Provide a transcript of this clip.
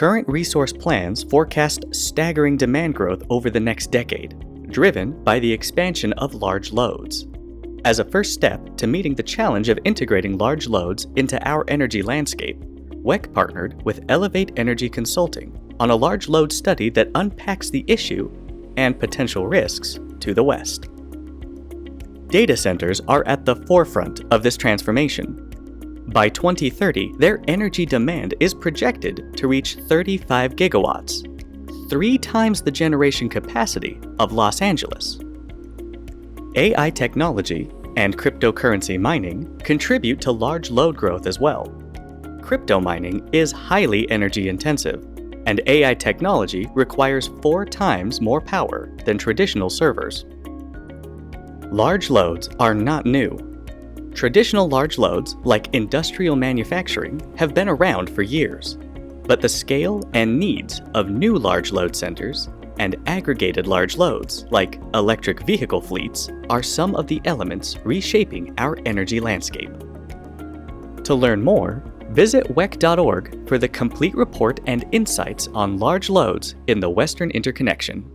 Current resource plans forecast staggering demand growth over the next decade, driven by the expansion of large loads. As a first step to meeting the challenge of integrating large loads into our energy landscape, WECC partnered with Elevate Energy Consulting on a large load study that unpacks the issue and potential risks to the West. Data centers are at the forefront of this transformation. By 2030, their energy demand is projected to reach 35 gigawatts, 3 times the generation capacity of Los Angeles. AI technology and cryptocurrency mining contribute to large load growth as well. Crypto mining is highly energy intensive, and AI technology requires 4 times more power than traditional servers. Large loads are not new. Traditional large loads, like industrial manufacturing, have been around for years, but the scale and needs of new large load centers and aggregated large loads, like electric vehicle fleets, are some of the elements reshaping our energy landscape. To learn more, visit WECC.org for the complete report and insights on large loads in the Western Interconnection.